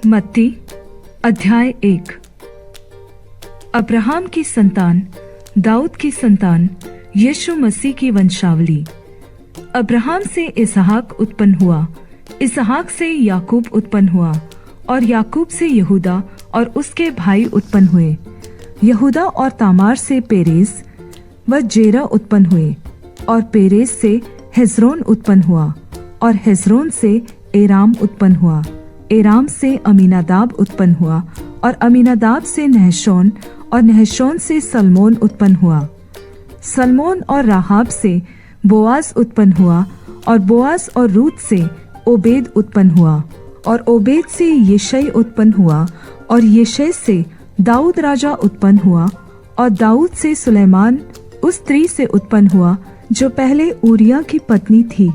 मत्ती अध्याय 1। अब्राहम की संतान, दाऊद की संतान, यीशु मसीह की वंशावली। अब्राहम से इसहाक उत्पन्न हुआ, इसहाक से याकूब उत्पन्न हुआ, और याकूब से यहूदा और उसके भाई उत्पन्न हुए। यहूदा और तामार से पेरेस व जेरह उत्पन्न हुए, और पेरेस से हेजरोन उत्पन्न हुआ, और हेजरोन से एराम उत्पन्न हुआ। एराम से अमीनादाब उत्पन्न हुआ, और अमीनादाब से नहशोन, और नहशोन से सलमोन उत्पन्न हुआ। सलमोन और राहाब से बोआज उत्पन्न हुआ, और बोआज और रूत से ओबेद उत्पन्न हुआ, और ओबेद से यिशै उत्पन्न हुआ, और यिशै से दाऊद राजा उत्पन्न हुआ, और दाऊद से सुलेमान उस स्त्री से उत्पन्न हुआ जो पहले ऊरिया की पत्नी थी।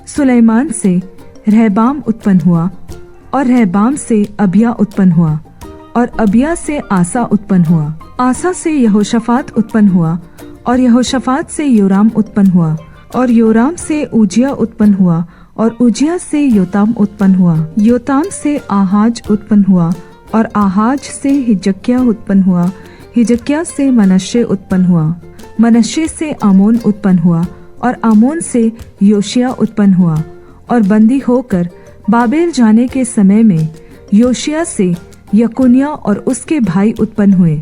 सुलेमान से रहबाम उत्पन्न हुआ, और रहबाम से अबिया उत्पन्न हुआ, और अबिया से आसा उत्पन्न हुआ। आसा से यहोशाफात उत्पन्न हुआ, और यहोशाफात से योराम उत्पन्न हुआ, और योराम से उजिया उत्पन्न हुआ, और उजिया से योताम उत्पन्न हुआ। योताम से आहाज उत्पन्न हुआ, और आहाज से हिजकिय्याह उत्पन्न हुआ। हिजकिय्याह से मनश्शे उत्पन्न हुआ। मनश्शे से आमोन उत्पन्न हुआ, और आमोन से योशिय्याह उत्पन्न हुआ। और बंदी होकर बाबेल जाने के समय में योशिय्याह से यकोन्याह और उसके भाई उत्पन्न हुए।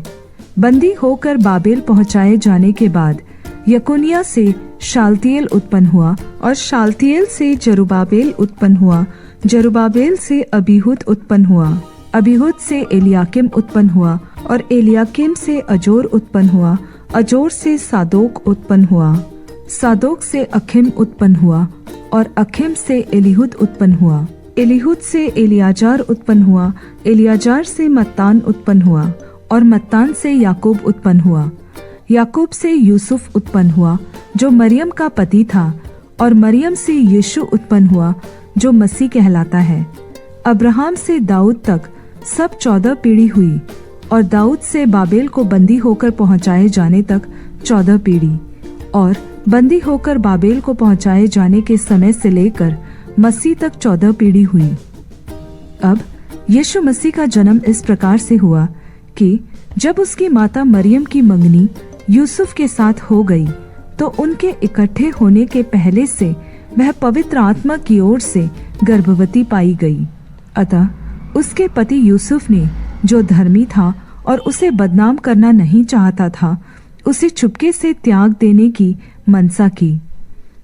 बंदी होकर बाबेल पहुँचाए जाने के बाद यकोन्याह से शालतिएल उत्पन्न हुआ, और शालतिएल से जरुब्बाबेल उत्पन्न हुआ। जरुब्बाबेल से अबीहूद उत्पन्न हुआ। अबीहूद से एलियाकिम उत्पन्न हुआ, और एलियाकिम से अजोर उत्पन्न हुआ। अजोर से सादोक उत्पन्न हुआ। सादोक से अखिम उत्पन्न हुआ, और अखिम से एलीहूद उत्पन्न हुआ। एलीहूद से एलियाजार उत्पन्न हुआ। एलियाजार से मत्तान उत्पन्न हुआ, और मत्तान से याकूब उत्पन्न हुआ। याकूब से यूसुफ उत्पन्न हुआ जो मरियम का पति था, और मरियम से यीशु उत्पन्न हुआ जो मसीह कहलाता है। अब्राहम से दाऊद तक सब 14 पीढ़ी हुई, और दाऊद से बाबेल को बंदी होकर पहुंचाए जाने तक 14 पीढ़ी, और बंदी होकर बाबेल को पहुंचाए जाने के समय से लेकर मसीह तक 14 पीढ़ी हुई। अब यीशु मसीह का जन्म इस प्रकार से हुआ कि जब उसकी माता मरियम की मंगनी यूसुफ के साथ हो गई, तो उनके इकट्ठे होने के पहले से वह पवित्र आत्मा की ओर से गर्भवती पाई गई। अतः उसके पति यूसुफ ने, जो धर्मी था और उसे बदनाम करना नहीं चाहता था, उसे चुपके से त्याग देने की मनसा की।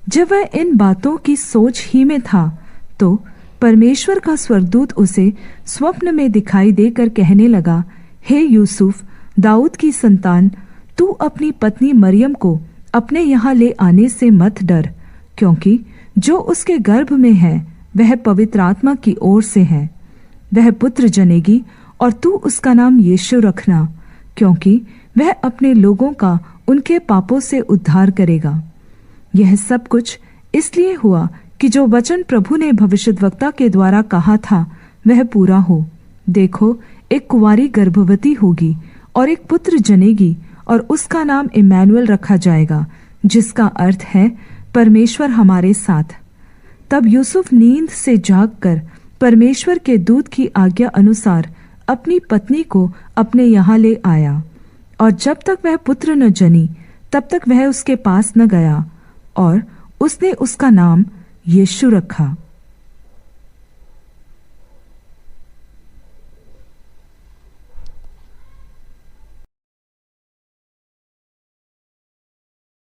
जब वह इन बातों की सोच ही में था, तो परमेश्वर का स्वर्गदूत उसे स्वप्न में दिखाई देकर कहने लगा, हे यूसुफ, दाऊद की संतान, तू अपनी पत्नी मरियम को अपने यहाँ ले आने से मत डर, क्योंकि जो उसके गर्भ में है वह पवित्र आत्मा की ओर से है। वह पुत्र जनेगी, और तू उसका नाम यीशु रखना, क्योंकि वह अपने लोगों का उनके पापों से उद्धार करेगा। यह सब कुछ इसलिए हुआ कि जो वचन प्रभु ने भविष्यद्वक्ता के द्वारा कहा था वह पूरा हो। देखो, एक कुंवारी गर्भवती होगी और एक पुत्र जनेगी, और उसका नाम इम्मानुएल रखा जाएगा, जिसका अर्थ है परमेश्वर हमारे साथ। तब यूसुफ नींद से जागकर परमेश्वर के दूत की आज्ञा अनुसार अपनी पत्नी को अपने यहाँ ले आया, और जब तक वह पुत्र न जनी तब तक वह उसके पास न गया, और उसने उसका नाम यीशु रखा।